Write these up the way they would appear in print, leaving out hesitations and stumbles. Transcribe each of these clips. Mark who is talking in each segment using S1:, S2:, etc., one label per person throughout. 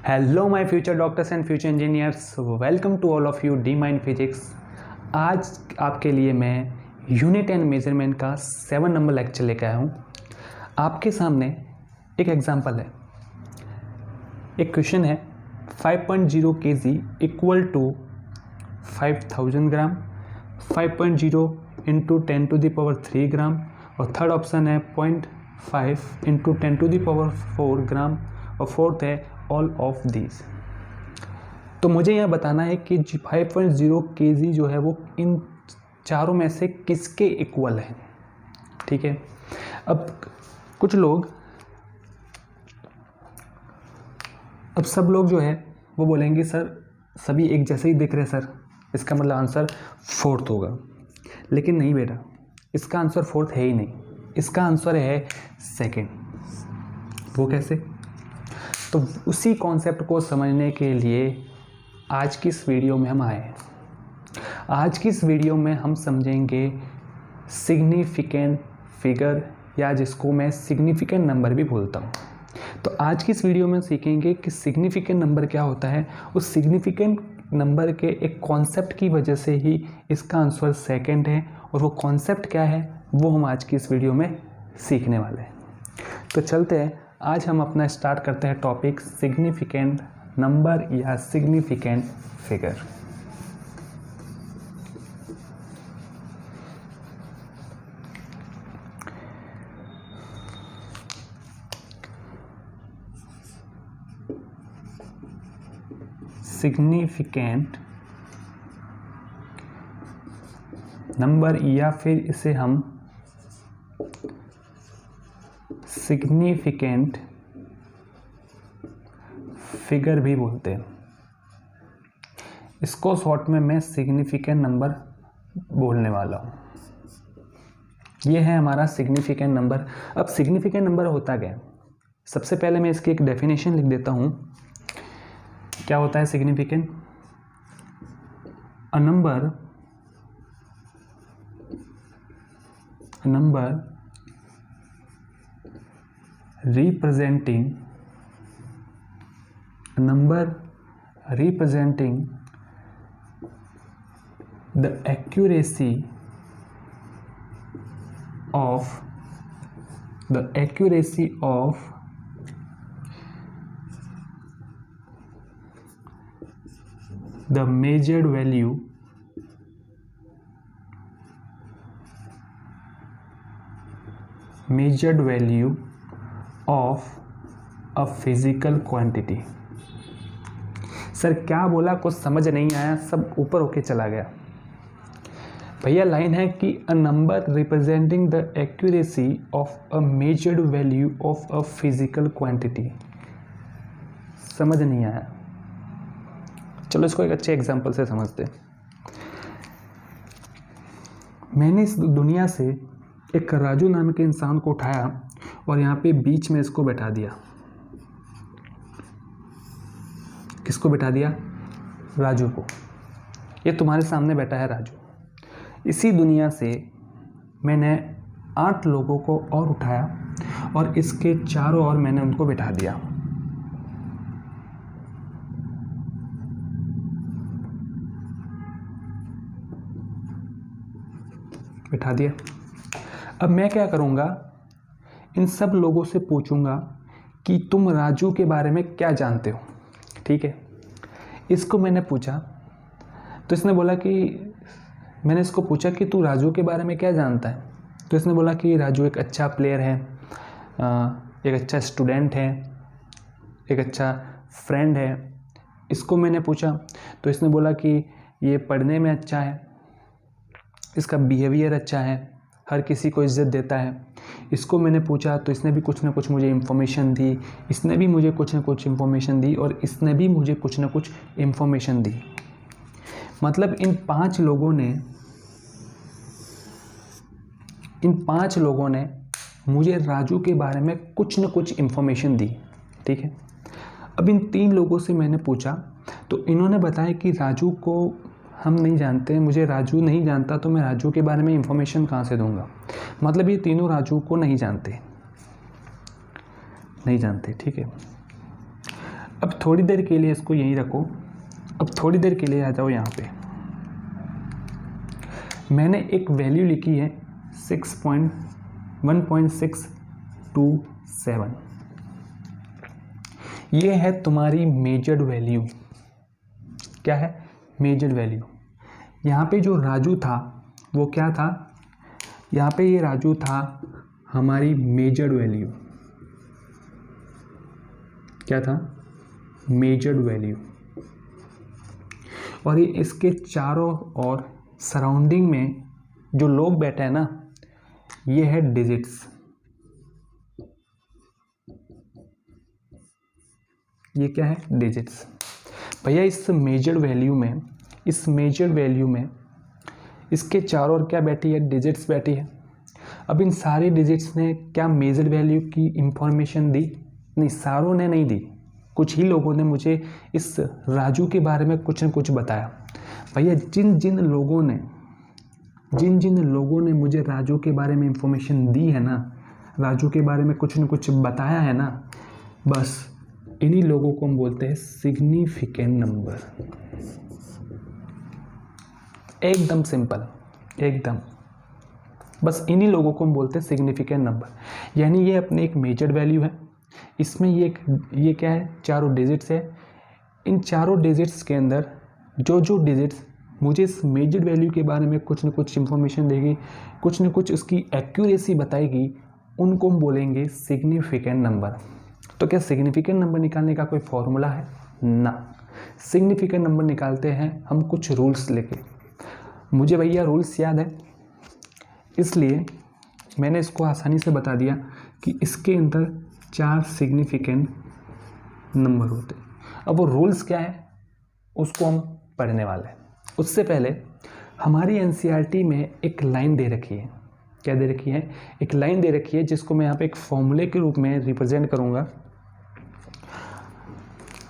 S1: Hello my future doctors and future engineers, welcome to all of you the mind physics. आज आपके लिए मैं unit and measurement का 7 number lecture लेकर आया हूँ। आपके सामने एक एग्जांपल है, एक क्वेश्चन है 5.0 kg equal to 5000 gram, 5.0 into 10 to the power 3 gram और थर्ड ऑप्शन है 0.5 into 10 to the power 4 gram और फोर्थ है ऑल ऑफ दीज। तो मुझे यह बताना है कि 5.0 kg जो है वो इन चारों में से किसके इक्वल है। ठीक है, अब कुछ लोग, अब सब लोग जो है वो बोलेंगे सर सभी एक जैसे ही दिख रहे सर, इसका मतलब आंसर फोर्थ होगा। लेकिन नहीं बेटा, इसका आंसर फोर्थ है ही नहीं, इसका आंसर है सेकंड। वो कैसे? तो उसी कॉन्सेप्ट को समझने के लिए आज की इस वीडियो में हम आए हैं। आज की इस वीडियो में हम समझेंगे सिग्निफिकेंट फिगर, या जिसको मैं सिग्निफिकेंट नंबर भी बोलता हूँ। तो आज की इस वीडियो में सीखेंगे कि सिग्निफिकेंट नंबर क्या होता है। उस सिग्निफिकेंट नंबर के एक कॉन्सेप्ट की वजह से ही इसका आंसर सेकंड है, और वो कॉन्सेप्ट क्या है वो हम आज की इस वीडियो में सीखने वाले हैं। तो चलते हैं, आज हम अपना स्टार्ट करते हैं टॉपिक सिग्निफिकेंट नंबर या सिग्निफिकेंट फिगर। सिग्निफिकेंट नंबर या फिर इसे हम सिग्निफिकेंट फिगर भी बोलते हैं। इसको शॉर्ट में मैं सिग्निफिकेंट नंबर बोलने वाला हूँ। ये है हमारा सिग्निफिकेंट नंबर। अब सिग्निफिकेंट नंबर होता क्या है? सबसे पहले मैं इसकी एक डेफिनेशन लिख देता हूँ। क्या होता है significant? A number representing the accuracy of the measured value of a physical quantity। Sir क्या बोला, कुछ समझ नहीं आया, सब ऊपर होके चला गया। भैया लाइन है कि a number representing the accuracy of a measured value of a physical quantity. समझ नहीं आया, चलो इसको एक अच्छे एग्जांपल से समझते हैं। मैंने इस दुनिया से एक राजू नाम के इंसान को उठाया और यहाँ पे बीच में इसको बैठा दिया। किसको बैठा दिया? राजू को। ये तुम्हारे सामने बैठा है राजू। इसी दुनिया से मैंने 8 लोगों को और उठाया और इसके चारों ओर मैंने उनको बैठा दिया। बैठा दिया। अब मैं क्या करूँगा, इन सब लोगों से पूछूंगा कि तुम राजू के बारे में क्या जानते हो। ठीक है, इसको मैंने पूछा तो इसने बोला कि, मैंने इसको पूछा कि तू राजू के बारे में क्या जानता है, तो इसने बोला कि राजू एक अच्छा प्लेयर है, एक अच्छा स्टूडेंट है, एक अच्छा फ्रेंड है। इसको मैंने पूछा तो इसने बोला कि ये पढ़ने में अच्छा है, इसका बिहेवियर अच्छा है, हर किसी को इज्जत देता है। इसको मैंने पूछा तो इसने भी कुछ ना कुछ मुझे इन्फॉर्मेशन दी, इसने भी मुझे कुछ ना कुछ इन्फॉर्मेशन दी और इसने भी मुझे कुछ ना कुछ इन्फॉर्मेशन दी। मतलब इन 5 लोगों ने मुझे राजू के बारे में कुछ ना कुछ इन्फॉर्मेशन दी। ठीक है, अब इन 3 लोगों से मैंने पूछा तो इन्होंने बताया कि राजू को हम नहीं जानते, मुझे राजू नहीं जानता, तो मैं राजू के बारे में इंफॉर्मेशन कहाँ से दूंगा। मतलब ये तीनों राजू को नहीं जानते। ठीक है, अब थोड़ी देर के लिए इसको यहीं रखो, अब थोड़ी देर के लिए आ जाओ यहाँ पे। मैंने एक वैल्यू लिखी है 1.627, ये है तुम्हारी मेजर्ड वैल्यू। क्या है? Measured value. यहाँ पे जो राजू था वो क्या था? यहाँ पे ये राजू था हमारी मेजर्ड वैल्यू। क्या था? Measured value. और ये इसके चारों ओर सराउंडिंग में जो लोग बैठे हैं ना, ये है डिजिट्स। ये क्या है? डिजिट्स। भैया इस मेजर्ड वैल्यू में इसके चारों ओर क्या बैठी है? डिजिट्स बैठी है। अब इन सारी डिजिट्स ने क्या मेजर्ड वैल्यू की इंफॉर्मेशन दी? नहीं, सारों ने नहीं दी, कुछ ही लोगों ने मुझे इस राजू के बारे में कुछ न कुछ बताया। भैया जिन जिन लोगों ने मुझे राजू के बारे में इंफॉर्मेशन दी है ना, राजू के बारे में कुछ न कुछ बताया है ना, बस इन्हीं लोगों को हम बोलते हैं सिग्निफिकेंट नंबर। एकदम सिंपल, एकदम, बस इन्हीं लोगों को हम बोलते हैं सिग्निफिकेंट नंबर। यानी ये अपने एक मेजर्ड वैल्यू है, इसमें ये क्या है? चारों डिजिट्स है। इन चारों डिजिट्स के अंदर जो डिजिट्स मुझे इस मेजर्ड वैल्यू के बारे में कुछ न कुछ इंफॉर्मेशन देगी, कुछ न कुछ उसकी एक्यूरेसी बताएगी, उनको हम बोलेंगे सिग्निफिकेंट नंबर। तो क्या सिग्निफिकेंट नंबर निकालने का कोई फॉर्मूला है? ना। सिग्निफिकेंट नंबर निकालते हैं हम कुछ रूल्स लेके। मुझे भैया रूल्स याद है, इसलिए मैंने इसको आसानी से बता दिया कि इसके अंदर 4 सिग्निफिकेंट नंबर होते हैं। अब वो रूल्स क्या है उसको हम पढ़ने वाले हैं। उससे पहले हमारी एनसीईआरटी में एक लाइन दे रखी है। क्या दे रखी है? एक लाइन दे रखी है जिसको मैं यहाँ पे एक फॉर्मूले के रूप में रिप्रेजेंट करूँगा।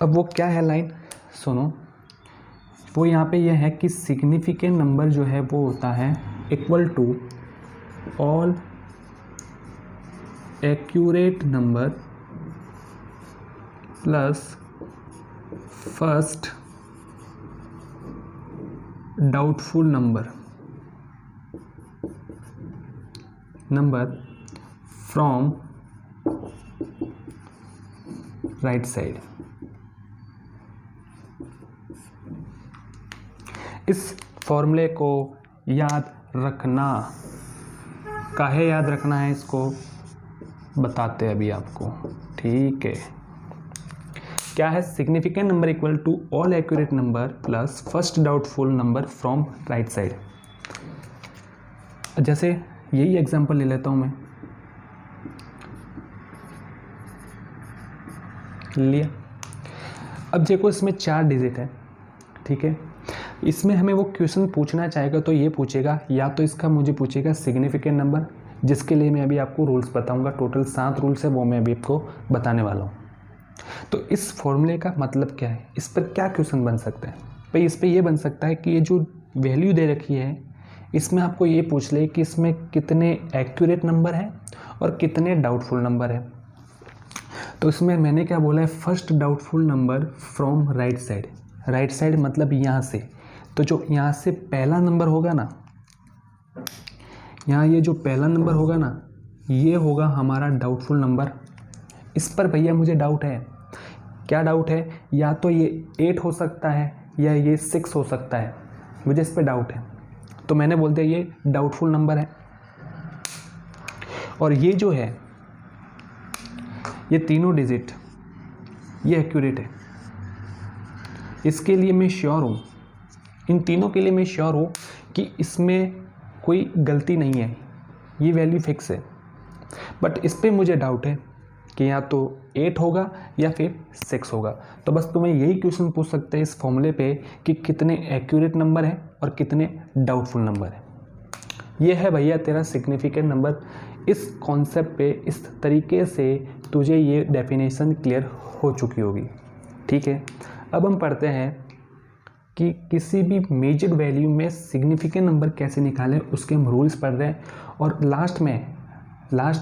S1: अब वो क्या है लाइन? सुनो, वो यहाँ पे ये है कि सिग्निफिकेंट नंबर जो है वो होता है equal to all accurate number plus first doubtful number from right side. इस फॉर्मूले को याद रखना। काहे याद रखना है इसको बताते हैं अभी आपको, ठीक है? क्या है? Significant number equal to all accurate number plus first doubtful number from right side. जैसे यही एग्जांपल ले लेता हूं मैं, लिया। अब देखो इसमें 4 डिजिट है, ठीक है? इसमें हमें वो क्वेश्चन पूछना चाहेगा तो ये पूछेगा, या तो इसका मुझे पूछेगा सिग्निफिकेंट नंबर, जिसके लिए मैं अभी आपको रूल्स बताऊंगा। टोटल 7 रूल्स है, वो मैं अभी आपको बताने वाला हूँ। तो इस फॉर्मूले का मतलब क्या है? इस पर क्या क्वेश्चन बन सकता है? भाई इस पर यह बन सकता है कि ये जो वैल्यू दे रखी है इसमें आपको ये पूछ ले कि इसमें कितने एक्यूरेट नंबर है और कितने डाउटफुल नंबर है। तो इसमें मैंने क्या बोला है? First doubtful number from right side. Right side मतलब यहाँ से। तो जो यहाँ से पहला नंबर होगा ना, यहाँ ये जो पहला नंबर होगा ना, ये होगा हमारा डाउटफुल नंबर। इस पर भैया मुझे डाउट है। क्या डाउट है? या तो ये 8 हो सकता है या ये 6 हो सकता है, मुझे इस पर डाउट है। तो मैंने बोल दिया ये डाउटफुल नंबर है। और ये जो है, ये तीनों डिजिट ये एक्यूरेट है। इसके लिए मैं श्योर हूँ, इन तीनों के लिए मैं श्योर हूँ कि इसमें कोई गलती नहीं है, ये वैल्यू फिक्स है। बट इस पर मुझे डाउट है कि या तो 8 होगा या फिर 6 होगा। तो बस तुम्हें यही क्वेश्चन पूछ सकते हैं इस फॉर्मूले पे कि कितने एक्यूरेट नंबर है और कितने डाउटफुल नंबर है। ये है भैया तेरा सिग्निफिकेंट नंबर। इस कॉन्सेप्ट पे इस तरीके से तुझे ये डेफिनेशन क्लियर हो चुकी होगी, ठीक है? अब हम पढ़ते हैं कि किसी भी मेजर वैल्यू में सिग्निफिकेंट नंबर कैसे निकालें, उसके हम रूल्स पढ़ रहे हैं। और लास्ट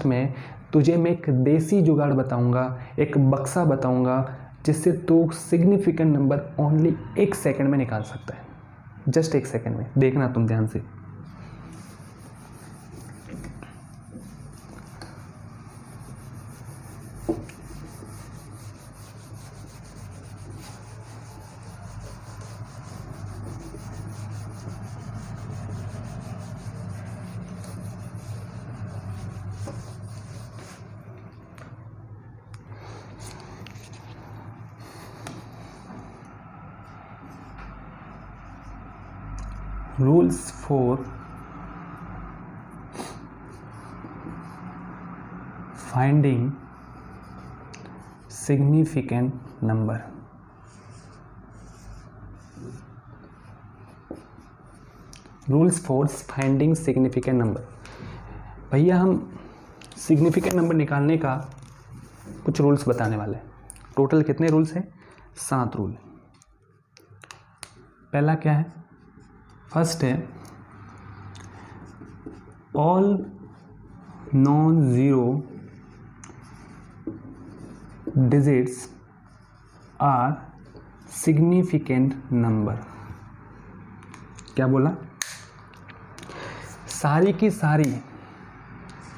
S1: में तुझे मैं एक देसी जुगाड़ बताऊंगा, एक बक्सा बताऊंगा, जिससे दो सिग्निफिकेंट नंबर ओनली 1 सेकंड में निकाल सकता है, जस्ट 1 सेकंड में। देखना तुम ध्यान से। Rules for finding significant number। Rules for finding significant number. भैया हम सिग्निफिकेंट नंबर निकालने का कुछ रूल्स बताने वाले हैं। टोटल कितने रूल्स हैं? 7 रूल। पहला क्या है? फर्स्ट है all non zero digits are significant number. क्या बोला? सारी की सारी,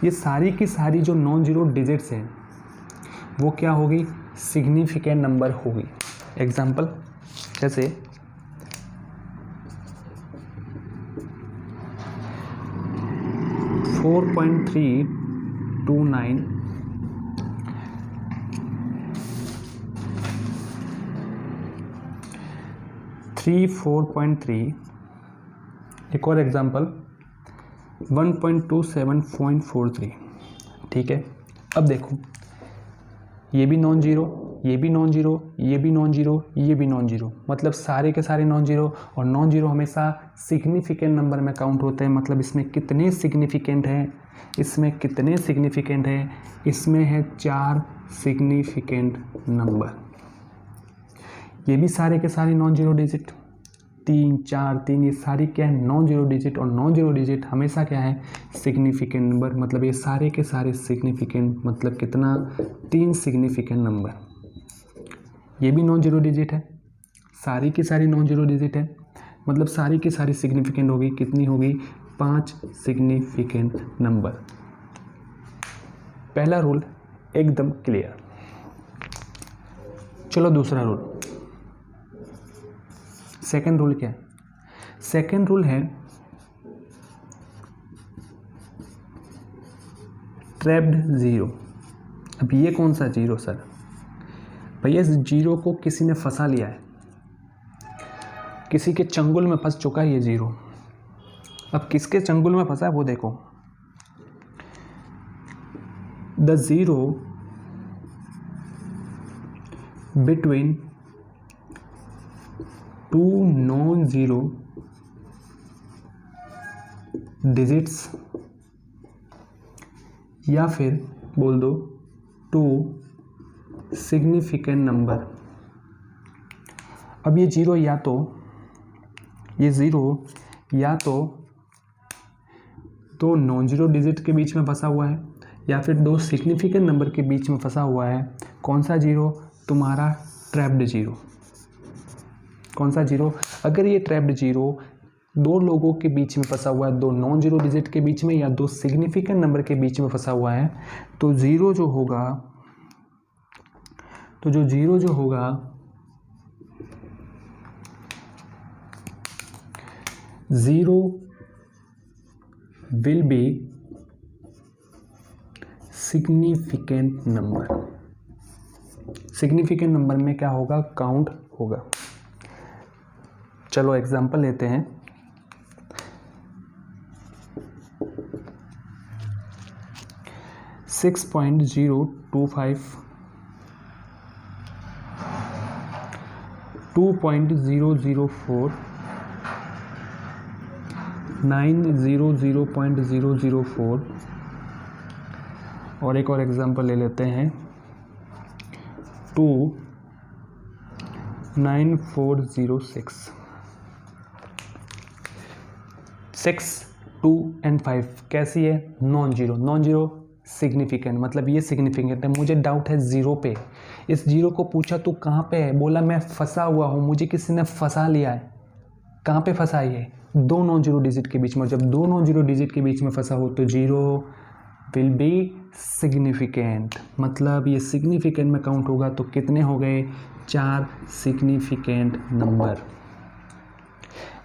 S1: ये सारी की सारी जो नॉन ज़ीरो डिजिट्स हैं वो क्या होगी? सिग्निफिकेंट नंबर होगी। एग्जाम्पल जैसे 4.329 4.3। एक और एग्जाम्पल 1.27.43। ठीक है, अब देखो ये भी नॉन जीरो, ये भी नॉन जीरो, ये भी नॉन जीरो, ये भी नॉन जीरो, मतलब सारे के सारे नॉन जीरो। और नॉन जीरो हमेशा सिग्निफिकेंट नंबर में काउंट होते हैं। मतलब इसमें कितने सिग्निफिकेंट हैं? इसमें कितने सिग्निफिकेंट हैं? इसमें है 4 सिग्निफिकेंट नंबर। ये भी सारे के सारे नॉन जीरो डिजिट, 3 4 3, ये सारी क्या है? Non zero digit. और नॉन जीरो डिजिट हमेशा क्या है? Significant number. मतलब ये सारे के सारे सिग्निफिकेंट, मतलब कितना? 3 सिग्निफिकेंट नंबर। ये भी नॉन जीरो डिजिट है, सारी की सारी नॉन जीरो डिजिट है, मतलब सारी की सारी सिग्निफिकेंट होगी। कितनी होगी? 5 सिग्निफिकेंट नंबर। पहला रूल एकदम क्लियर। चलो दूसरा रूल। सेकंड रूल क्या है? सेकंड रूल है ट्रैप्ड जीरो। अब ये कौन सा जीरो सर? भैया इस जीरो को किसी ने फंसा लिया है, किसी के चंगुल में फंस चुका है ये जीरो। अब किसके चंगुल में फंसा है वो देखो। The zero between 2 non zero digits, या फिर बोल दो 2 सिग्निफिकेंट नंबर। अब ये जीरो या तो दो नॉन जीरो डिजिट के बीच में फंसा हुआ है, या फिर 2 सिग्निफिकेंट नंबर के बीच में फंसा हुआ है। कौन सा जीरो? तुम्हारा ट्रैप्ड जीरो। कौन सा जीरो? अगर ये ट्रैप्ड जीरो 2 लोगों के बीच में फंसा हुआ है, 2 नॉन जीरो डिजिट के बीच में या 2 सिग्निफिकेंट नंबर के बीच में फंसा हुआ है, तो जीरो जो होगा, zero will be significant number. Significant number में क्या होगा? काउंट होगा। चलो एग्जांपल लेते हैं। 6.025, 2.004, 900.004 और एक और एग्जांपल ले लेते हैं 29406। 6, 2 and 5 कैसी है? Non zero. Non zero significant, मतलब ये सिग्निफिकेंट है। मुझे डाउट है ज़ीरो पे, इस ज़ीरो को पूछा तू कहाँ पे है, बोला मैं फंसा हुआ हूँ, मुझे किसी ने फंसा लिया है। कहाँ पे फंसा है ये? दो नॉन जीरो डिजिट के बीच में। जब दो नॉन जीरो डिजिट के बीच में फंसा हो तो जीरो विल बी सिग्निफिकेंट, मतलब ये सिग्निफिकेंट में काउंट होगा। तो कितने हो गए? 4 सिग्निफिकेंट नंबर।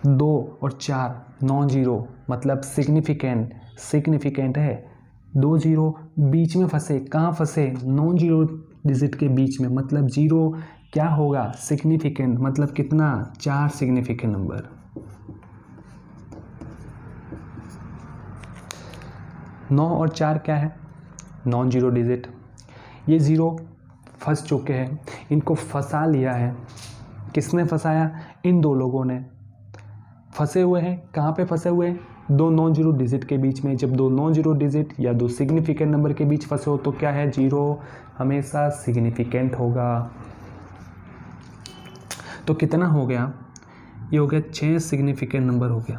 S1: 2 और 4 नॉन जीरो, मतलब सिग्निफिकेंट है। 2 जीरो बीच में फंसे, कहाँ फंसे? नॉन जीरो डिजिट के बीच में, मतलब जीरो क्या होगा? सिग्निफिकेंट, मतलब कितना? 4 सिग्निफिकेंट नंबर। 9 और 4 क्या है? Non zero digit. ये ज़ीरो फंस चुके हैं, इनको फंसा लिया है। किसने फंसाया? इन दो लोगों ने फंसे हुए हैं। कहाँ पे फंसे हुए हैं? दो नॉन जीरो डिजिट के बीच में। जब दो नॉन जीरो डिजिट या दो सिग्निफिकेंट नंबर के बीच फंसे हो तो क्या है? जीरो हमेशा सिग्निफिकेंट होगा। तो कितना हो गया? ये हो गया 6 सिग्निफिकेंट नंबर हो गया।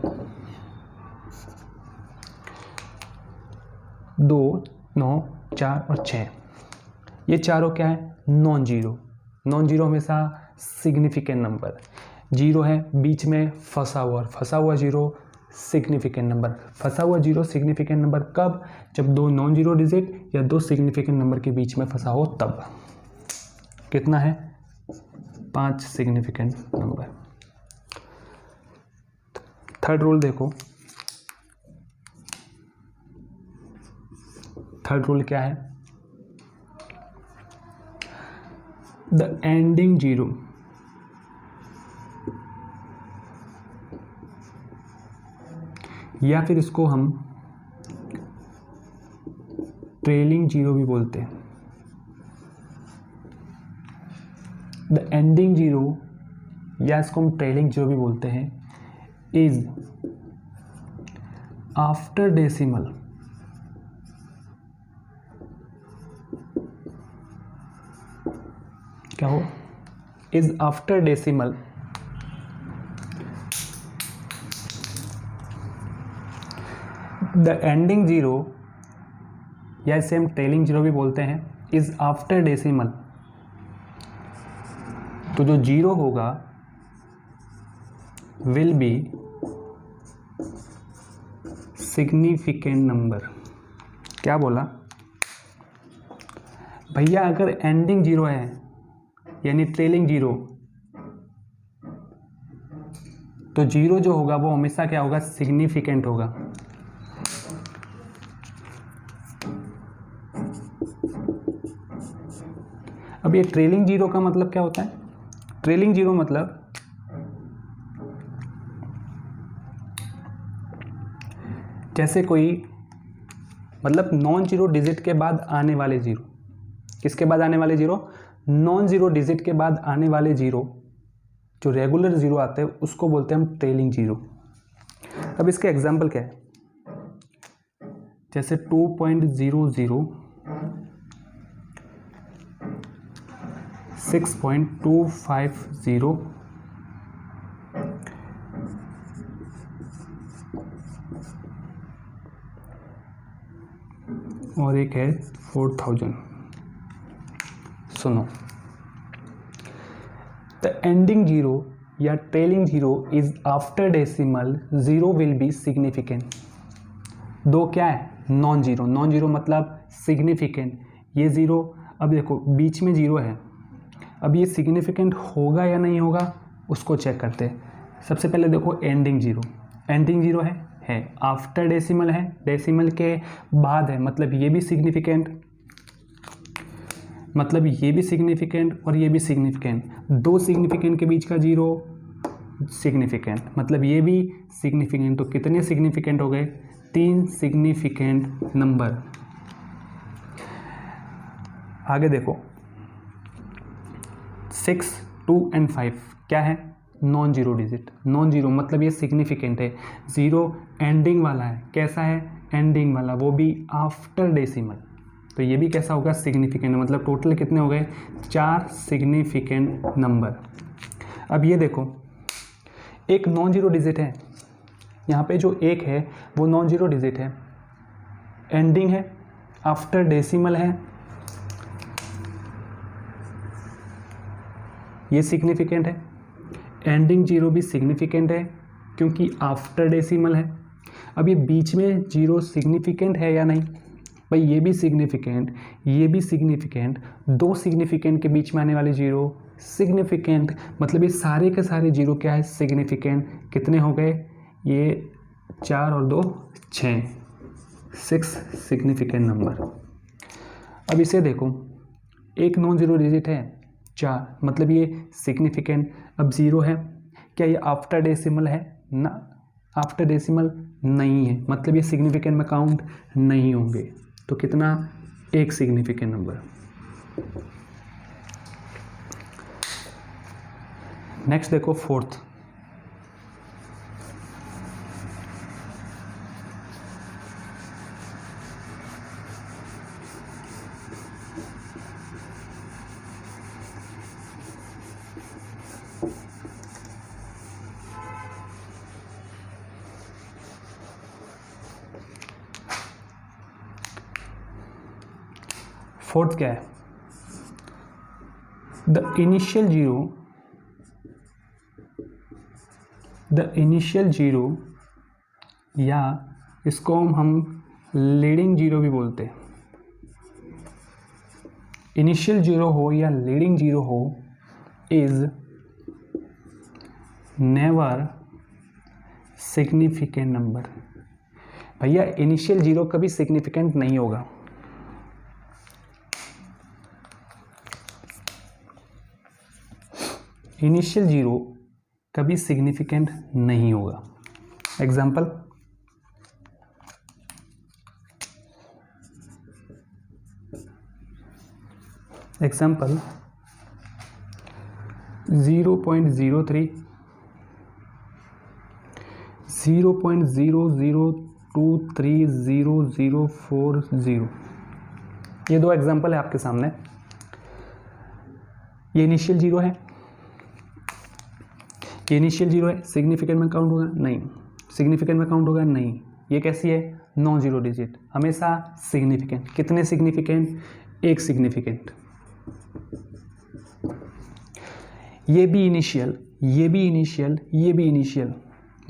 S1: 2, 9, 4 और 6, ये चारों क्या है? Non zero. नॉन जीरो हमेशा सिग्निफिकेंट नंबर। जीरो है बीच में फंसा हुआ जीरो सिग्निफिकेंट नंबर। फंसा हुआ जीरो सिग्निफिकेंट नंबर कब? जब दो नॉन जीरो डिजिट या दो सिग्निफिकेंट नंबर के बीच में फंसा हो तब। कितना है? 5 सिग्निफिकेंट नंबर। थर्ड रूल देखो। थर्ड रूल क्या है? द एंडिंग जीरो या फिर इसको हम ट्रेलिंग जीरो भी बोलते हैं। द एंडिंग जीरो या इसको हम ट्रेलिंग जीरो भी बोलते हैं, इज आफ्टर डेसिमल क्या हो? Is after decimal the ending zero या इसे हम ट्रेलिंग जीरो भी बोलते हैं, इज आफ्टर डेसिमल। तो जो जीरो होगा विल बी सिग्निफिकेंट नंबर। क्या बोला भैया? अगर एंडिंग जीरो है यानी ट्रेलिंग जीरो, तो जीरो जो होगा वो हमेशा क्या होगा? सिग्निफिकेंट होगा। अब ये ट्रेलिंग जीरो का मतलब क्या होता है? ट्रेलिंग जीरो मतलब जैसे कोई, मतलब नॉन जीरो डिजिट के बाद आने वाले जीरो। किसके बाद आने वाले जीरो? नॉन जीरो डिजिट के बाद आने वाले जीरो, जो रेगुलर जीरो आते हैं उसको बोलते हैं हम ट्रेलिंग जीरो। अब इसके एग्जांपल क्या है? जैसे 2.00, 6.250 और एक है 4000। सुनो, द एंडिंग जीरो या trailing zero is after decimal, zero will be significant. दो क्या है? Non zero. नॉन जीरो मतलब सिग्निफिकेंट। ये जीरो, अब देखो बीच में जीरो है, अब ये सिग्निफिकेंट होगा या नहीं होगा उसको चेक करते हैं। सबसे पहले देखो एंडिंग जीरो। एंडिंग जीरो है आफ्टर डेसिमल है, डेसिमल के बाद है, मतलब ये भी सिग्निफिकेंट, मतलब ये भी सिग्निफिकेंट और ये भी सिग्निफिकेंट। दो सिग्निफिकेंट के बीच का जीरो सिग्निफिकेंट, मतलब ये भी सिग्निफिकेंट। तो कितने सिग्निफिकेंट हो गए? 3 सिग्निफिकेंट नंबर। आगे देखो 6, 2 और 5 क्या है? Non zero digit. Non zero मतलब ये सिग्निफिकेंट है। जीरो एंडिंग वाला है। कैसा है? एंडिंग वाला, वो भी आफ्टर डेसिमल। तो ये भी कैसा होगा? सिग्निफिकेंट। मतलब टोटल कितने हो गए? 4 सिग्निफिकेंट नंबर। अब ये देखो एक नॉन जीरो डिजिट है, यहाँ पे जो एक है वो नॉन जीरो डिजिट है, एंडिंग है आफ्टर डेसिमल है, ये सिग्निफिकेंट है। एंडिंग जीरो भी सिग्निफिकेंट है क्योंकि आफ्टर डेसिमल है। अब ये बीच में जीरो सिग्निफिकेंट है या नहीं? भाई ये भी सिग्निफिकेंट, ये भी सिग्निफिकेंट, दो सिग्निफिकेंट के बीच में आने वाले जीरो सिग्निफिकेंट, मतलब ये सारे के सारे जीरो क्या है? सिग्निफिकेंट। कितने हो गए? ये 4 और 2 6, 6 सिग्निफिकेंट नंबर। अब इसे देखो, एक नॉन जीरो डिजिट है 4, मतलब ये सिग्निफिकेंट। अब जीरो है, क्या ये आफ्टर डेसिमल है? ना, आफ्टर डेसिमल नहीं है, मतलब ये सिग्निफिकेंट में काउंट नहीं होंगे। तो कितना? एक सिग्निफिकेंट नंबर। नेक्स्ट देखो फोर्थ। फोर्थ क्या है? द इनिशियल जीरो, या इसको हम लीडिंग जीरो भी बोलते हैं। इनिशियल जीरो हो या लीडिंग जीरो हो, इज नेवर सिग्निफिकेंट नंबर। भैया इनिशियल जीरो कभी सिग्निफिकेंट नहीं होगा। इनिशियल जीरो कभी सिग्निफिकेंट नहीं होगा। एग्जाम्पल, एग्जाम्पल 0.03, 0.00230040, ये दो एग्जाम्पल है आपके सामने। ये इनिशियल जीरो है, ये इनिशियल जीरो है, सिग्निफिकेंट में काउंट होगा? नहीं। सिग्निफिकेंट में काउंट होगा? नहीं। ये कैसी है? नॉन जीरो डिजिट, हमेशा सिग्निफिकेंट। कितने सिग्निफिकेंट? एक सिग्निफिकेंट। ये भी इनिशियल, ये भी इनिशियल, ये भी इनिशियल,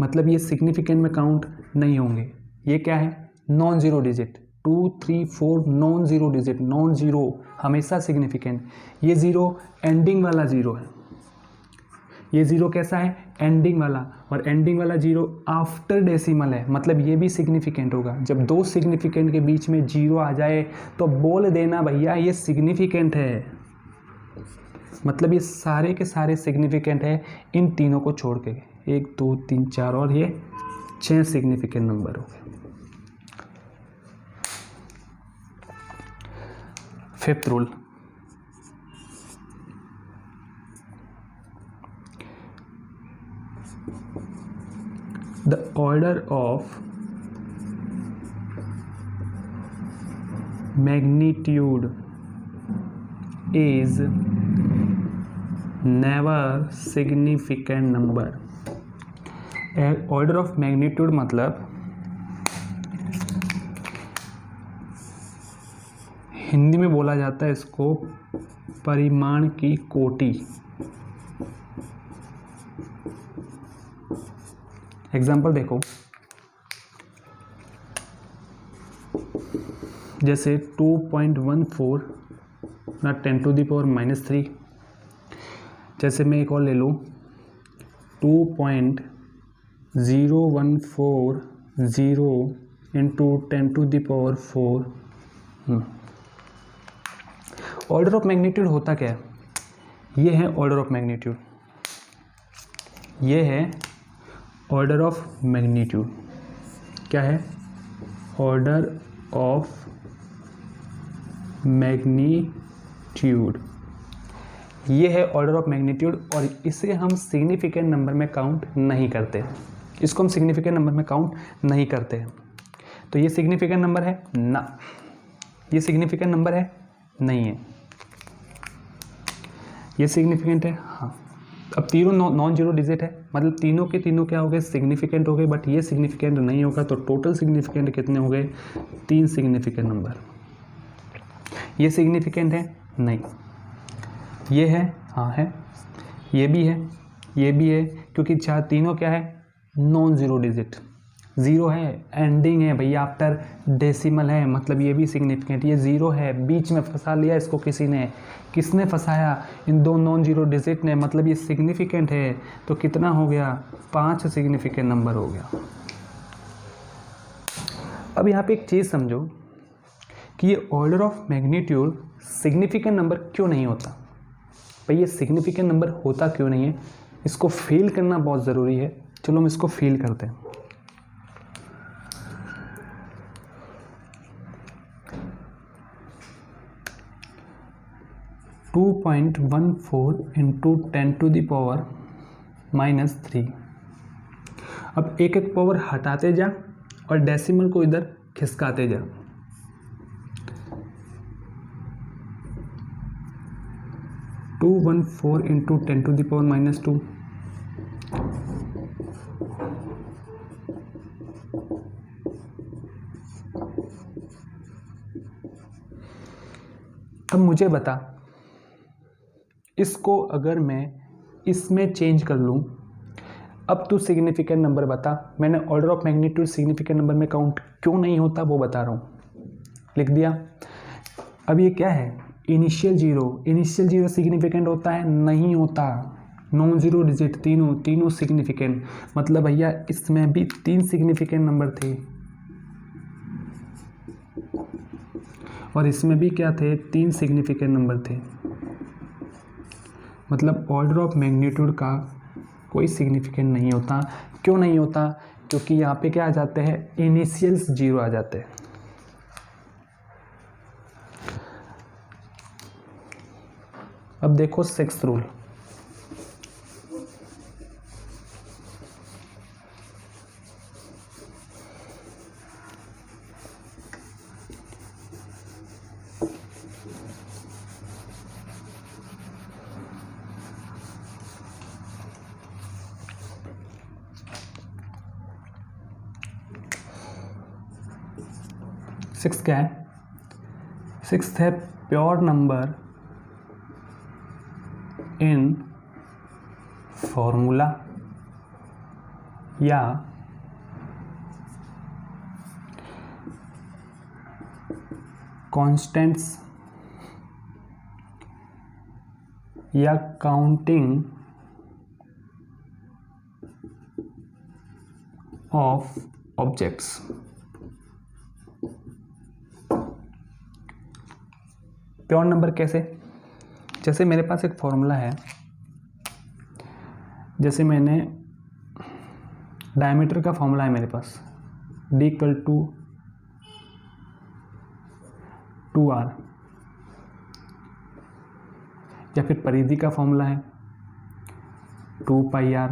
S1: मतलब ये सिग्निफिकेंट में काउंट नहीं होंगे। ये क्या है? Non zero digit. 2 3 4 non zero digit, non zero हमेशा सिग्निफिकेंट। ये जीरो एंडिंग वाला जीरो है। ये जीरो कैसा है? एंडिंग वाला, और एंडिंग वाला जीरो आफ्टर डेसिमल है, मतलब ये भी सिग्निफिकेंट होगा। जब दो सिग्निफिकेंट के बीच में जीरो आ जाए तो बोल देना भैया ये सिग्निफिकेंट है, मतलब ये सारे के सारे सिग्निफिकेंट है इन तीनों को छोड़ के। 1 2 3 4 और ये 6 सिग्निफिकेंट नंबर हो गए। Fifth rule, the order of magnitude is never significant number। Order of magnitude मतलब हिंदी में बोला जाता है इसको परिमाण की कोटि। एग्जाम्पल देखो, जैसे 2.14 ना 10⁻³ जैसे मैं एक और ले लूँ 2.0140 इंटू 10⁴। ऑर्डर ऑफ मैग्नीट्यूड होता क्या है? ये है ऑर्डर ऑफ मैग्नीट्यूड, ये है ऑर्डर ऑफ मैग्नीट्यूड। क्या है? ऑर्डर ऑफ मैग्नीट्यूड, ये है ऑर्डर ऑफ मैग्नीट्यूड, और इसे हम सिग्निफिकेंट नंबर में काउंट नहीं करते। इसको हम सिग्निफिकेंट नंबर में काउंट नहीं करते हैं। तो ये सिग्निफिकेंट नंबर है ना? ये सिग्निफिकेंट नंबर है? नहीं है। ये सिग्निफिकेंट है? हाँ। अब तीनों नॉन जीरो डिजिट है, मतलब तीनों के तीनों क्या हो गए? सिग्निफिकेंट हो गए, बट ये सिग्निफिकेंट नहीं होगा। तो टोटल सिग्निफिकेंट कितने हो गए? 3 सिग्निफिकेंट नंबर। ये सिग्निफिकेंट है? नहीं। ये है? हाँ है। ये भी है, ये भी है, क्योंकि चार तीनों क्या है? Non zero digit. ज़ीरो है, एंडिंग है भैया, आफ्टर डेसिमल है, मतलब ये भी सिग्निफिकेंट। ये ज़ीरो है, बीच में फंसा लिया इसको किसी ने। किसने फंसाया? इन दो नॉन ज़ीरो डिजिट ने, मतलब ये सिग्निफिकेंट है। तो कितना हो गया? 5 सिग्निफिकेंट नंबर हो गया। अब यहाँ पे एक चीज़ समझो कि ये order of magnitude significant number क्यों नहीं होता। भाई ये सिग्निफिकेंट नंबर होता क्यों नहीं है, इसको फील करना बहुत ज़रूरी है। चलो हम इसको फील करते हैं। (2.14 इंटू 10⁻³ अब एक एक पावर हटाते जा और डेसिमल को इधर खिसकाते जा। To 214 into 10⁻²। अब मुझे बता, इसको अगर मैं इसमें चेंज कर लूँ, अब तू सिग्निफिकेंट नंबर बता। मैंने order of magnitude significant number में काउंट क्यों नहीं होता वो बता रहा हूँ। लिख दिया। अब ये क्या है? Initial zero. Initial zero significant होता है? नहीं होता। नॉन जीरो डिजिट, तीनों सिग्निफिकेंट। मतलब भैया इसमें भी 3 सिग्निफिकेंट नंबर थे और इसमें भी क्या थे? 3 सिग्निफिकेंट नंबर थे। मतलब ऑर्डर ऑफ मैग्नीट्यूड का कोई सिग्निफिकेंट नहीं होता। क्यों नहीं होता? क्योंकि यहाँ पे क्या आ जाते हैं? इनिशियल्स जीरो आ जाते हैं। अब देखो 6th रूल। सिक्स क्या है? 6th है प्योर नंबर इन फॉर्मूला या कांस्टेंट्स या counting of objects. Pure number कैसे? जैसे मेरे पास एक फॉर्मूला है, जैसे मैंने डायमीटर का फॉर्मूला है मेरे पास, D = 2R, या फिर परिधि का फॉर्मूला है 2πr।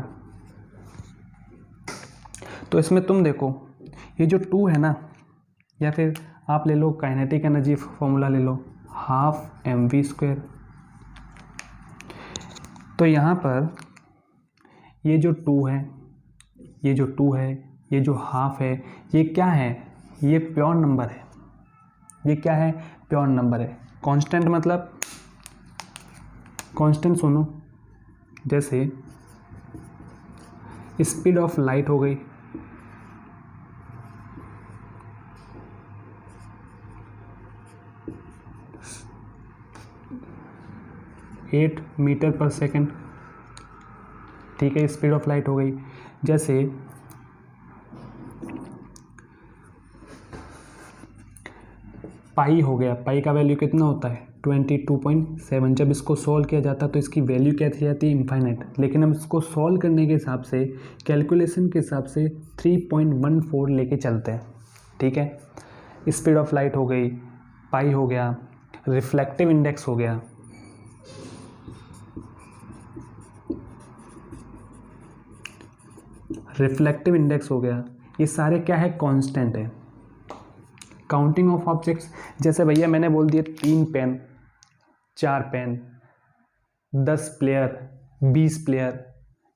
S1: तो इसमें तुम देखो, ये जो 2 है ना, या फिर आप ले लो काइनेटिक एनर्जी फॉर्मूला ले लो, 12 mv²। तो यहाँ पर ये जो 2 है, ये जो 2 है, ये जो हाफ है, ये क्या है? ये प्योर नंबर है। ये क्या है? प्योर नंबर है। कांस्टेंट मतलब कांस्टेंट सुनो, जैसे स्पीड ऑफ लाइट हो गई, (8 मीटर/सेकंड। ठीक है, स्पीड ऑफ लाइट हो गई। जैसे पाई हो गया, पाई का वैल्यू कितना होता है? 22.7। जब इसको सॉल्व किया जाता है तो इसकी वैल्यू क्या थी जाती है? इनफाइनाइट। लेकिन हम इसको सॉल्व करने के हिसाब से, कैलकुलेशन के हिसाब से 3.14 लेके चलते हैं। ठीक है, स्पीड ऑफ लाइट हो गई, पाई हो गया, रिफ्लेक्टिव इंडेक्स हो गया, रिफ्लेक्टिव इंडेक्स हो गया, ये सारे क्या है? कांस्टेंट है। काउंटिंग ऑफ ऑब्जेक्ट्स, जैसे भैया मैंने बोल दिया 3 पेन, 4 पेन, 10 प्लेयर, 20 प्लेयर,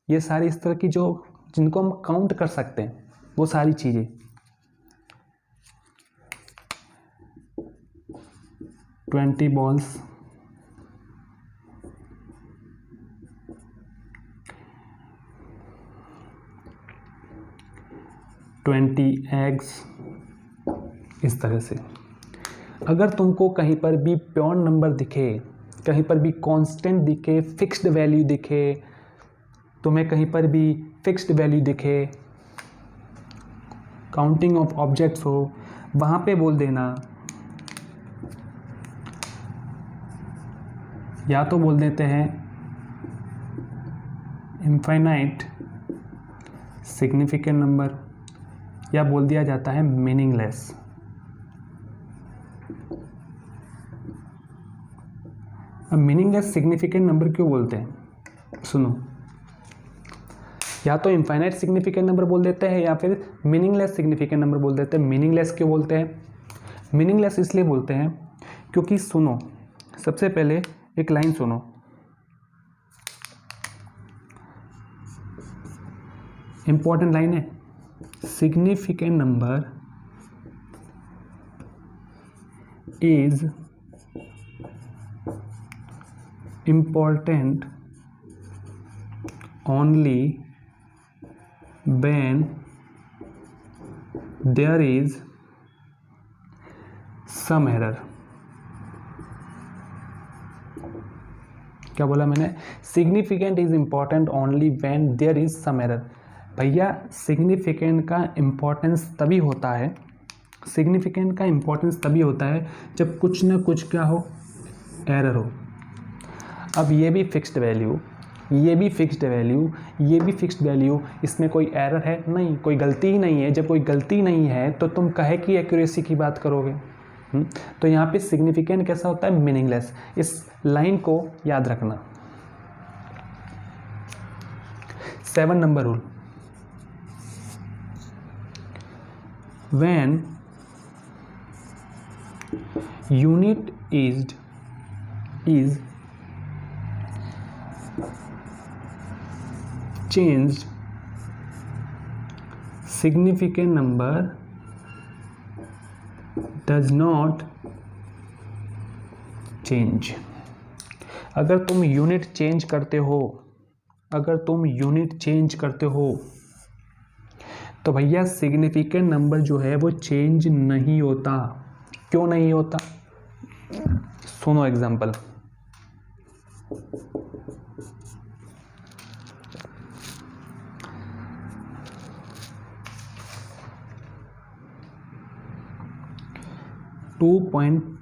S1: ये सारी इस तरह की जो जिनको हम काउंट कर सकते हैं, वो सारी चीज़ें। 20 balls, 20 eggs, इस तरह से। अगर तुमको कहीं पर भी प्योर नंबर दिखे, कहीं पर भी कांस्टेंट दिखे, फिक्स्ड वैल्यू दिखे, तुम्हें कहीं पर भी फिक्स्ड वैल्यू दिखे, काउंटिंग ऑफ ऑब्जेक्ट्स हो, वहाँ पे बोल देना, या तो बोल देते हैं इनफाइनाइट सिग्निफिकेंट नंबर, या बोल दिया जाता है मीनिंगलेस। अब मीनिंगलेस सिग्निफिकेंट नंबर क्यों बोलते हैं, सुनो। या तो इनफाइनाइट सिग्निफिकेंट नंबर बोल देते हैं या फिर मीनिंगलेस सिग्निफिकेंट नंबर बोल देते हैं। मीनिंगलेस क्यों बोलते हैं? मीनिंगलेस इसलिए बोलते हैं क्योंकि सुनो, सबसे पहले एक लाइन सुनो, इंपॉर्टेंट लाइन है। Significant number is important only when there is some error। क्या बोला मैंने? Significant is important only when there is some error. भैया सिग्निफिकेंट का इंपॉर्टेंस तभी होता है, सिग्निफिकेंट का इंपॉर्टेंस तभी होता है जब कुछ ना कुछ क्या हो, एरर हो। अब ये भी फिक्स्ड वैल्यू, ये भी फिक्स्ड वैल्यू, ये भी फिक्स्ड वैल्यू, इसमें कोई एरर है नहीं, कोई गलती ही नहीं है। जब कोई गलती नहीं है तो तुम कहे कि एक्यूरेसी की बात करोगे। तो यहाँ पे सिग्निफिकेंट कैसा होता है? मीनिंगलेस। इस लाइन को याद रखना। 7 number rule, when unit is changed, significant number does not change। अगर तुम यूनिट चेंज करते हो, अगर तुम यूनिट चेंज करते हो तो भैया सिग्निफिकेंट नंबर जो है वो चेंज नहीं होता। क्यों नहीं होता? सुनो एग्जांपल।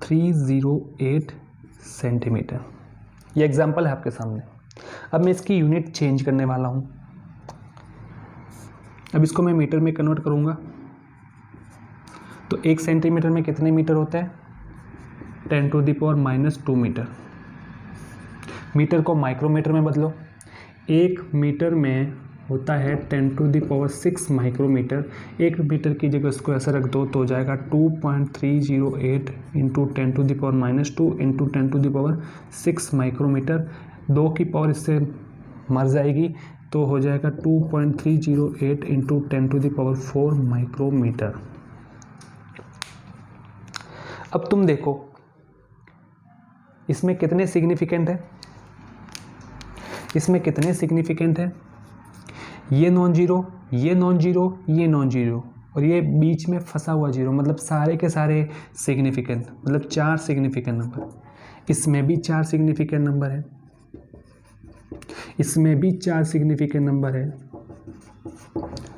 S1: .308 सेंटीमीटर, ये एग्जाम्पल है आपके सामने। अब मैं इसकी यूनिट चेंज करने वाला हूँ। अब इसको मैं मीटर में कन्वर्ट करूँगा तो 1 सेंटीमीटर में कितने मीटर होता है? 10⁻⁻² मीटर। मीटर को माइक्रोमीटर में बदलो, 1 मीटर में होता है 10⁶ माइक्रोमीटर। 1 मीटर की जगह उसको ऐसा रख दो तो हो जाएगा 2.308 इंटू 10⁻² इंटू 10⁶ माइक्रोमीटर। 2 की पावर इससे मर जाएगी तो हो जाएगा 2.308 इंटू 10⁴ माइक्रोमीटर। अब तुम देखो इसमें कितने सिग्निफिकेंट है, इसमें कितने सिग्निफिकेंट है? ये नॉन जीरो, ये नॉन जीरो, ये नॉन जीरो, और ये बीच में फंसा हुआ जीरो, मतलब सारे के सारे सिग्निफिकेंट, मतलब 4 सिग्निफिकेंट नंबर। इसमें भी 4 सिग्निफिकेंट नंबर है, इसमें भी 4 सिग्निफिकेंट नंबर है।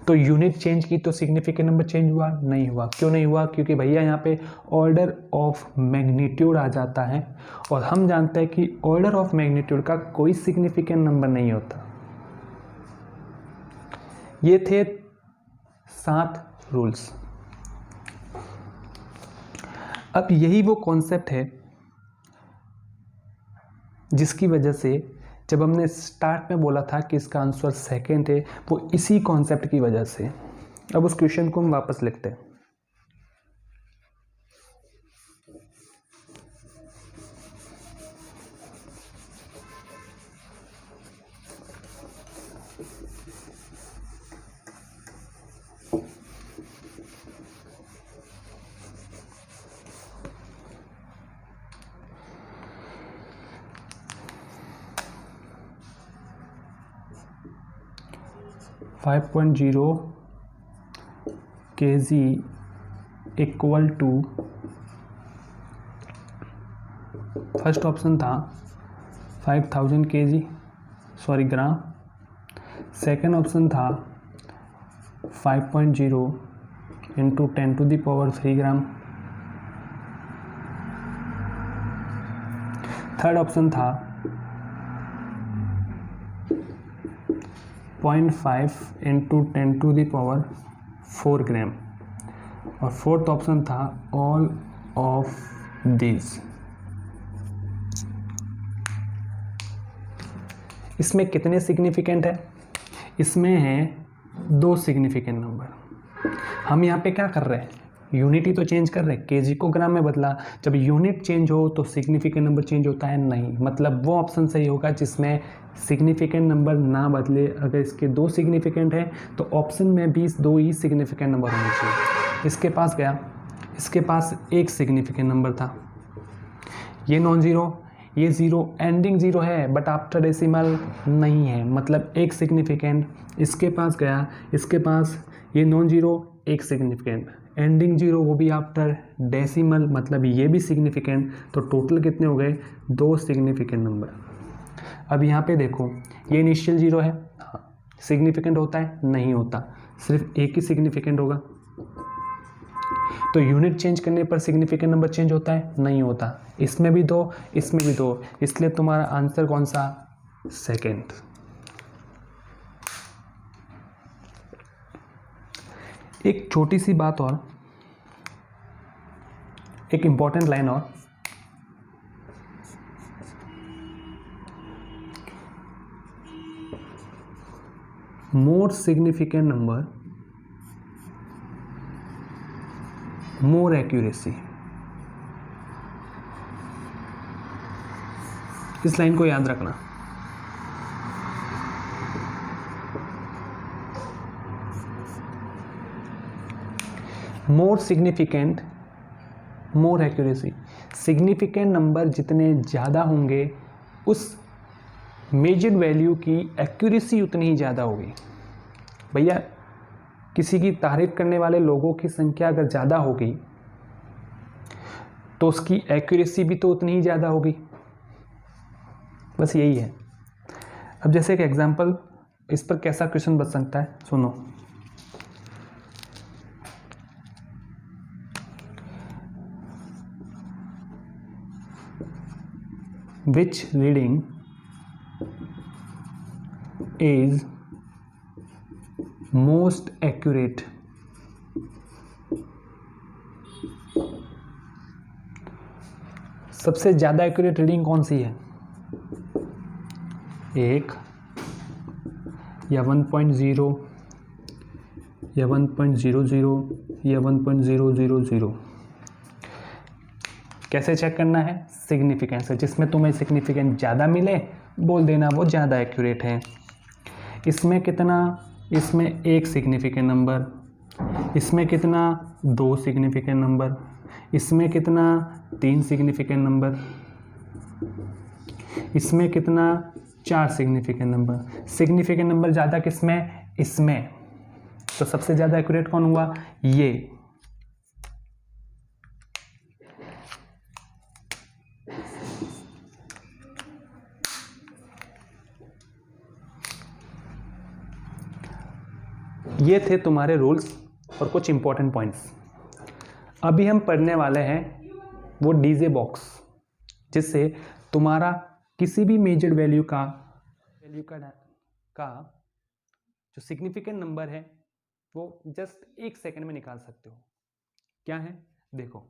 S1: तो यूनिट चेंज की तो सिग्निफिकेंट नंबर चेंज हुआ? नहीं हुआ। क्यों नहीं हुआ? क्योंकि भैया यहाँ पे ऑर्डर ऑफ मैग्नीट्यूड आ जाता है, और हम जानते हैं कि ऑर्डर ऑफ मैग्नीट्यूड का कोई सिग्निफिकेंट नंबर नहीं होता। ये थे 7 रूल्स। अब यही वो कॉन्सेप्ट है जिसकी वजह से जब हमने स्टार्ट में बोला था कि इसका आंसर सेकंड है, वो इसी कॉन्सेप्ट की वजह से। अब उस क्वेश्चन को हम वापस लिखते हैं। 5.0 kg equal to, first option था 5000 kg ग्राम, सेकेंड ऑप्शन था 5.0 इंटू 10⁻³ ग्राम, थर्ड ऑप्शन था 0.5 इंटू 10⁻⁴ ग्राम, और फोर्थ ऑप्शन था ऑल ऑफ दिस। इसमें कितने सिग्निफिकेंट है? इसमें है 2 सिग्निफिकेंट नंबर। हम यहाँ पे क्या कर रहे हैं, यूनिट ही तो चेंज कर रहे हैं, केजी को ग्राम में बदला। जब यूनिट चेंज हो तो सिग्निफिकेंट नंबर चेंज होता है? नहीं। मतलब वो ऑप्शन सही होगा जिसमें सिग्निफिकेंट नंबर ना बदले। अगर इसके 2 सिग्निफिकेंट हैं तो ऑप्शन में भी 2 ही सिग्निफिकेंट नंबर होने चाहिए। इसके पास गया, इसके पास 1 सिग्निफिकेंट नंबर था, ये नॉन ज़ीरो, ये ज़ीरो, एंडिंग ज़ीरो है बट आफ्टर डेसिमल नहीं है, मतलब 1 सिग्निफिकेंट। इसके पास गया, इसके पास ये non zero, 1 significant, ending zero, वो भी आफ्टर डेसिमल, मतलब ये भी सिग्निफिकेंट। तो टोटल कितने हो गए? 2 सिग्निफिकेंट नंबर। अब यहाँ पे देखो, ये इनिशियल ज़ीरो है, सिग्निफिकेंट होता है? नहीं होता, सिर्फ 1 ही सिग्निफिकेंट होगा। तो यूनिट चेंज करने पर सिग्निफिकेंट नंबर चेंज होता है? नहीं होता। इसमें भी 2, इसमें भी 2, इसलिए तुम्हारा आंसर कौन सा? सेकेंड। एक छोटी सी बात और, एक इंपॉर्टेंट लाइन और, मोर सिग्निफिकेंट नंबर मोर एक्यूरेसी। इस लाइन को याद रखना। मोर सिग्निफिकेंट मोर एक्यूरेसी। सिग्निफिकेंट नंबर जितने ज़्यादा होंगे उस मेजर्ड वैल्यू की एक्यूरेसी उतनी ही ज़्यादा होगी। भैया किसी की तारीफ करने वाले लोगों की संख्या अगर ज़्यादा होगी तो उसकी एक्यूरेसी भी तो उतनी ही ज़्यादा होगी। बस यही है। अब जैसे एक एग्जांपल, इस पर कैसा क्वेश्चन बच सकता है, सुनो। Which reading is most accurate? सबसे ज़्यादा एक्यूरेट रीडिंग कौन सी है? 1 या 1.0 या 1.00 या 1.000? कैसे चेक करना है? सिग्निफिकेंस है, जिसमें तुम्हें सिग्निफिकेंट ज़्यादा मिले बोल देना वो ज़्यादा एक्यूरेट है। इसमें कितना? इसमें 1 सिग्निफिकेंट नंबर, इसमें कितना? 2 सिग्निफिकेंट नंबर, इसमें कितना? 3 सिग्निफिकेंट नंबर, इसमें कितना? 4 सिग्निफिकेंट नंबर। सिग्निफिकेंट नंबर ज़्यादा किसमें? इसमें। तो सबसे ज़्यादा एक्यूरेट कौन हुआ? ये। ये थे तुम्हारे रूल्स और कुछ इंपॉर्टेंट पॉइंट्स। अभी हम पढ़ने वाले हैं वो डीजे बॉक्स, जिससे तुम्हारा किसी भी मेजर्ड वैल्यू का जो सिग्निफिकेंट नंबर है वो जस्ट 1 सेकंड में निकाल सकते हो। क्या है? देखो,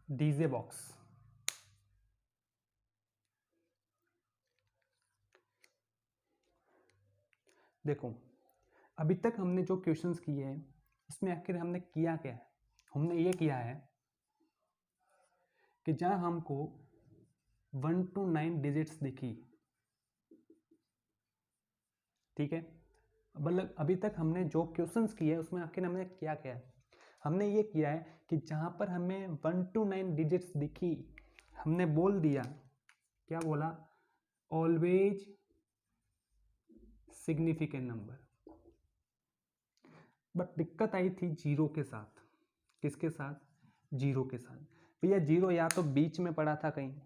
S1: डीजे बॉक्स। देखो, अभी तक हमने जो क्वेश्चंस किए हैं उसमें आखिर हमने किया क्या है? हमने ये किया है कि जहाँ हमको 1 to 9 डिजिट्स दिखी, ठीक है, मतलब अभी तक हमने जो क्वेश्चंस किए हैं उसमें आखिर हमने क्या किया है? हमने ये किया है कि जहाँ पर हमें 1 to 9 डिजिट्स दिखी, हमने बोल दिया, क्या बोला? Always significant number. बट दिक्कत आई थी जीरो के साथ। किसके साथ? जीरो के साथ। भैया जीरो या तो बीच में पड़ा था कहीं,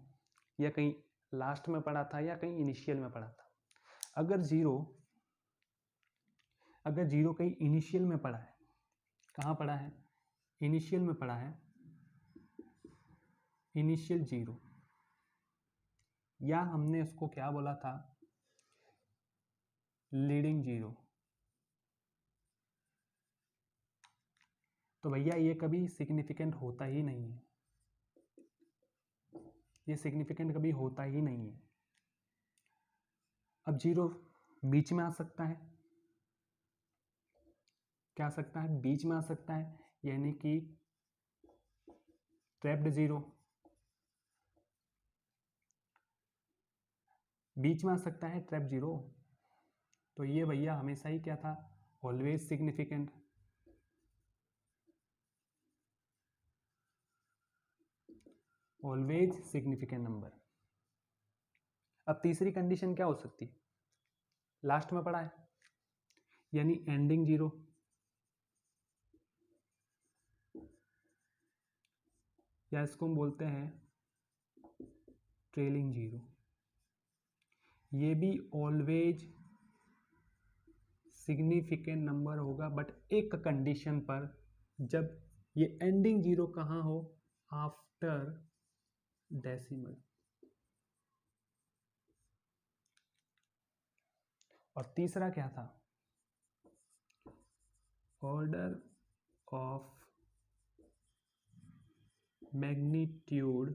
S1: या कहीं लास्ट में पड़ा था, या कहीं इनिशियल में पड़ा था। अगर जीरो कहीं इनिशियल में पड़ा है, कहाँ पड़ा है? इनिशियल में पड़ा है, इनिशियल जीरो, या हमने उसको क्या बोला था? Leading zero. तो भैया ये कभी सिग्निफिकेंट होता ही नहीं है, ये सिग्निफिकेंट कभी होता ही नहीं है। अब जीरो बीच में आ सकता है, क्या आ सकता है? बीच में आ सकता है, यानी कि ट्रैप्ड जीरो बीच में आ सकता है, ट्रैप जीरो। तो ये भैया हमेशा ही क्या था? Always significant. Always significant number. अब तीसरी कंडीशन क्या हो सकती है? लास्ट में पड़ा है, यानी एंडिंग जीरो, या इसको हम बोलते हैं ट्रेलिंग जीरो। ये भी ऑलवेज सिग्निफिकेंट नंबर होगा, बट एक कंडीशन पर, जब ये एंडिंग जीरो कहाँ हो? After decimal. और तीसरा क्या था? Order of magnitude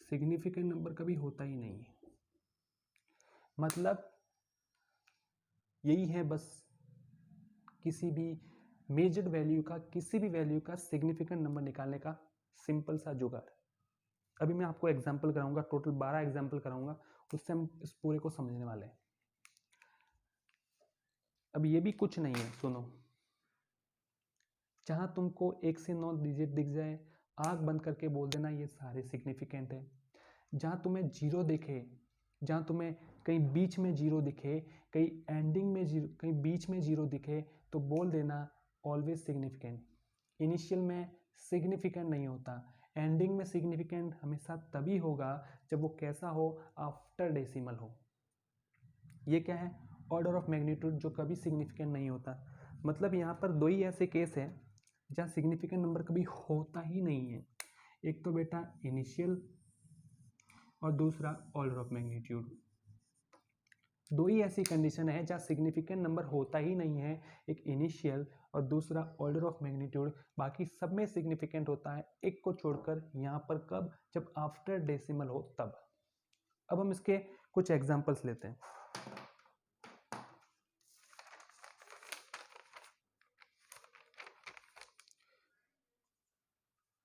S1: significant number कभी होता ही नहीं है। मतलब यही है बस, किसी भी मेजर्ड वैल्यू का, किसी भी वैल्यू का सिग्निफिकेंट नंबर निकालने का सिंपल सा जुगाड़। अभी मैं आपको एग्जांपल कराऊंगा, टोटल 12 एग्जांपल कराऊंगा, उससे हम इस पूरे को समझने वाले हैं। अब ये भी कुछ नहीं है, सुनो। जहां तुमको 1 से 9 डिजिट दिख जाए, आंख बंद करके बोल देना ये सारे सिग्निफिकेंट है। जहां तुम्हें जीरो दिखे, जहां तुम्हें कहीं बीच में जीरो दिखे, कहीं एंडिंग में जीरो, कहीं बीच में जीरो दिखे, तो बोल देना ऑलवेज सिग्निफिकेंट। इनिशियल में सिग्निफिकेंट नहीं होता, एंडिंग में सिग्निफिकेंट हमेशा तभी होगा जब वो कैसा हो? आफ्टर डेसिमल हो। ये क्या है? ऑर्डर ऑफ मैग्नीट्यूड, जो कभी सिग्निफिकेंट नहीं होता। मतलब यहाँ पर दो ही ऐसे केस हैं जहाँ सिग्निफिकेंट नंबर कभी होता ही नहीं है। एक तो बेटा इनिशियल, और दूसरा ऑर्डर ऑफ मैग्नीट्यूड। दो ही ऐसी कंडीशन है जहाँ सिग्निफिकेंट नंबर होता ही नहीं है, एक इनिशियल और दूसरा ऑर्डर ऑफ मैग्नीट्यूड। बाकी सब में सिग्निफिकेंट होता है, एक को छोड़कर। यहाँ पर कब? जब आफ्टर डेसिमल हो तब। अब हम इसके कुछ एग्जांपल्स लेते हैं।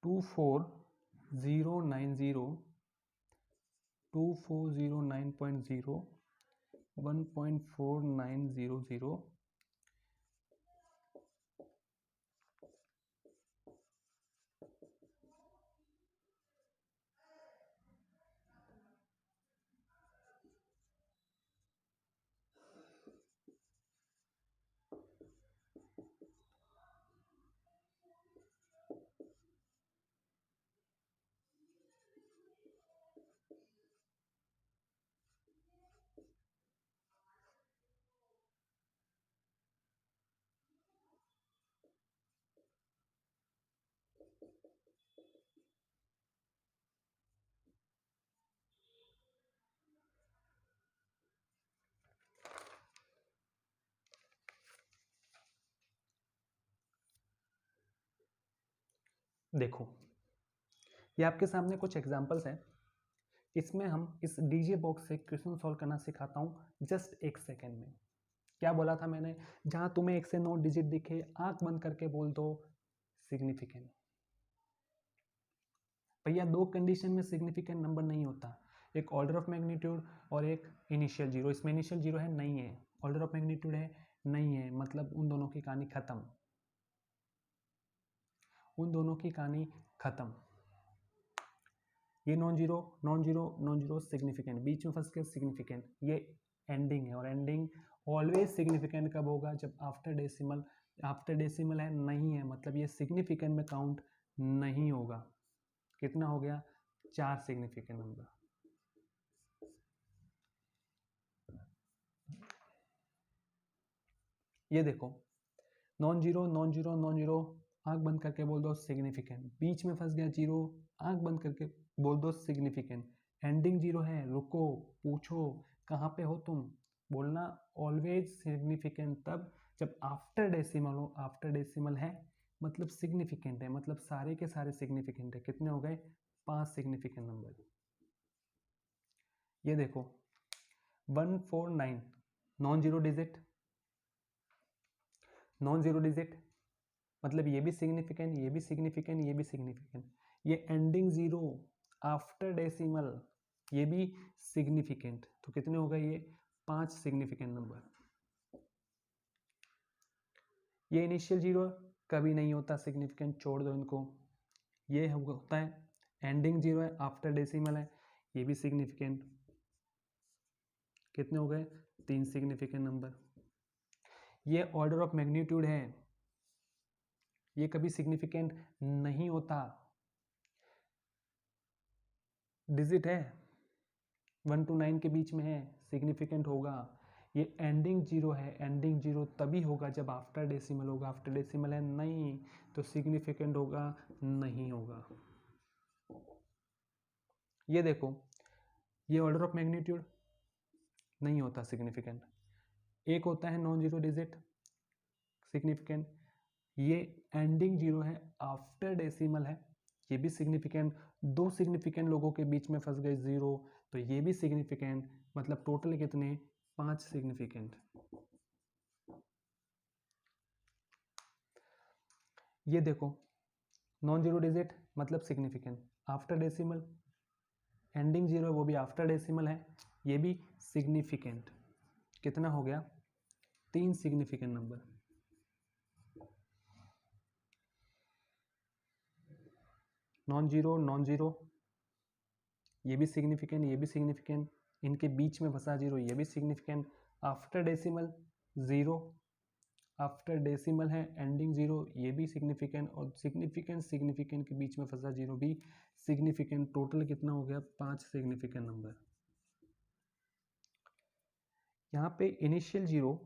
S1: टू 4090, 2409.0, 1.4900, देखो ये आपके सामने कुछ एग्जांपल्स हैं। इसमें हम इस डीजे बॉक्स से क्वेश्चन सॉल्व करना सिखाता हूँ जस्ट 1 सेकेंड में। क्या बोला था मैंने, जहां तुम्हें 1 से 9 डिजिट दिखे आंख बंद करके बोल दो सिग्निफिकेंट। भैया 2 कंडीशन में सिग्निफिकेंट नंबर नहीं होता, एक ऑर्डर ऑफ मैग्नीट्यूड और एक इनिशियल जीरो। इसमें इनिशियल जीरो है नहीं है, ऑर्डर ऑफ मैग्नीट्यूड है नहीं है, मतलब उन दोनों की कहानी खत्म, उन दोनों की कहानी खत्म। ये non zero non zero non zero significant, बीच में फंस के सिग्निफिकेंट, ये एंडिंग है। और एंडिंग ऑलवेज सिग्निफिकेंट कब होगा, जब आफ्टर डेसिमल, आफ्टर डेसिमल है नहीं है, मतलब ये सिग्निफिकेंट में काउंट नहीं होगा। कितना हो गया, 4 सिग्निफिकेंट नंबर। ये देखो non zero non zero non zero, आंख बंद करके बोल दो सिग्निफिकेंट, बीच में फंस गया जीरो, आंख बंद करके बोल दो सिग्निफिकेंट, एंडिंग जीरो है, रुको पूछो कहाँ पे हो तुम, बोलना ऑलवेज सिग्निफिकेंट तब जब आफ्टर डेसिमल हो। आफ्टर डेसिमल है मतलब सिग्निफिकेंट है, मतलब सारे के सारे सिग्निफिकेंट है। कितने हो गए, 5 सिग्निफिकेंट नंबर। ये देखो 149 non zero digit, non zero digit मतलब ये भी सिग्निफिकेंट, ये भी सिग्निफिकेंट, ये भी सिग्निफिकेंट। ये एंडिंग जीरो आफ्टर डेसिमल, ये भी सिग्निफिकेंट। तो कितने हो गए ये, 5 सिग्निफिकेंट नंबर। ये इनिशियल जीरो कभी नहीं होता सिग्निफिकेंट, छोड़ दो इनको। ये होता है एंडिंग जीरो है, आफ्टर डेसिमल है, ये भी सिग्निफिकेंट। कितने हो गए, 3 सिग्निफिकेंट नंबर। ये ऑर्डर ऑफ मैग्नीट्यूड है, ये कभी सिग्निफिकेंट नहीं होता। डिजिट है 1 to 9 के बीच में है, सिग्निफिकेंट होगा। ये एंडिंग जीरो है, एंडिंग जीरो तभी होगा जब आफ्टर डेसिमल होगा, आफ्टर डेसिमल है नहीं तो सिग्निफिकेंट होगा नहीं होगा। ये देखो ये ऑर्डर ऑफ मैग्नीट्यूड नहीं होता सिग्निफिकेंट, एक होता है नॉन जीरो डिजिट सिग्निफिकेंट, ये एंडिंग जीरो है, आफ्टर डेसिमल है, ये भी सिग्निफिकेंट। 2 सिग्निफिकेंट लोगों के बीच में फंस गए जीरो, तो ये भी सिग्निफिकेंट, मतलब टोटल कितने, 5 सिग्निफिकेंट। ये देखो नॉन जीरो डिजिट मतलब significant, after decimal, ending zero है वो भी आफ्टर डेसिमल है, ये भी सिग्निफिकेंट। कितना हो गया, 3 सिग्निफिकेंट नंबर। नॉन जीरो ये भी सिग्निफिकेंट, ये भी सिग्निफिकेंट, इनके बीच में फंसा जीरो, ये भी significant. After decimal zero, after decimal है एंडिंग जीरो, ये भी सिग्निफिकेंट। और सिग्निफिकेंट सिग्निफिकेंट के बीच में फंसा जीरो भी सिग्निफिकेंट। टोटल कितना हो गया, 5 सिग्निफिकेंट नंबर। यहाँ पे इनिशियल जीरो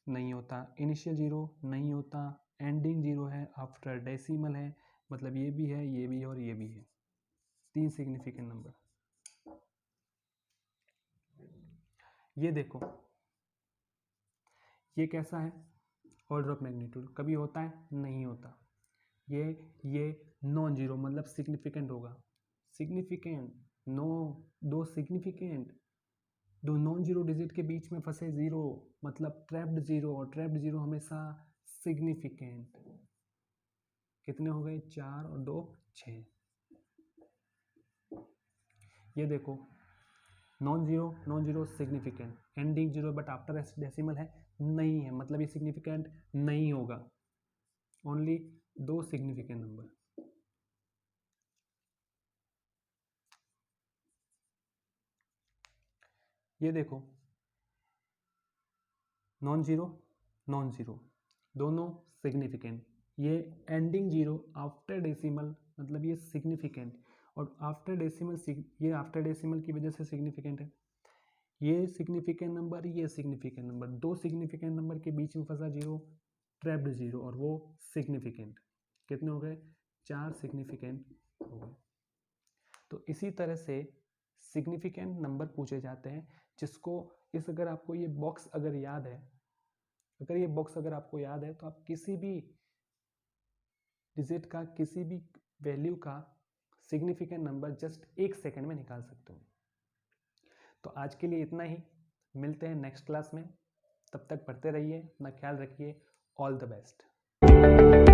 S1: नहीं होता, इनिशियल जीरो नहीं होता, एंडिंग जीरो है, आफ्टर डेसिमल है, मतलब ये भी है, ये भी है और ये भी है, 3 सिग्निफिकेंट नंबर। ये देखो ये कैसा है, ऑर्डर ऑफ मैग्नीट्यूड कभी होता है नहीं होता। ये नॉन जीरो मतलब सिग्निफिकेंट होगा, significant no, 2 significant, 2 non zero digit के बीच में फंसे जीरो मतलब ट्रैप्ड जीरो, और ट्रैप्ड जीरो हमेशा सिग्निफिकेंट। कितने हो गए, 4 और 2 6। ये देखो non zero significant, ending zero but after decimal है नहीं है, मतलब ये सिग्निफिकेंट नहीं होगा, ओनली 2 सिग्निफिकेंट नंबर। ये देखो नॉन जीरो दोनों सिग्निफिकेंट, ये एंडिंग जीरो आफ्टर डेसिमल मतलब ये सिग्निफिकेंट, और आफ्टर डेसिमल ये आफ्टर डेसिमल की वजह से सिग्निफिकेंट है। ये सिग्निफिकेंट नंबर, ये सिग्निफिकेंट नंबर, 2 सिग्निफिकेंट नंबर के बीच में फंसा जीरो, ट्रैप्ड जीरो, और वो सिग्निफिकेंट। कितने हो गए, 4 सिग्निफिकेंट हो गए। तो इसी तरह से सिग्निफिकेंट नंबर पूछे जाते हैं, जिसको इस अगर आपको ये बॉक्स अगर याद है, अगर ये बॉक्स अगर आपको याद है तो आप किसी भी डिजिट का, किसी भी वैल्यू का सिग्निफिकेंट नंबर जस्ट 1 सेकंड में निकाल सकते हो। तो आज के लिए इतना ही, मिलते हैं नेक्स्ट क्लास में, तब तक पढ़ते रहिए, अपना ख्याल रखिए। All the best.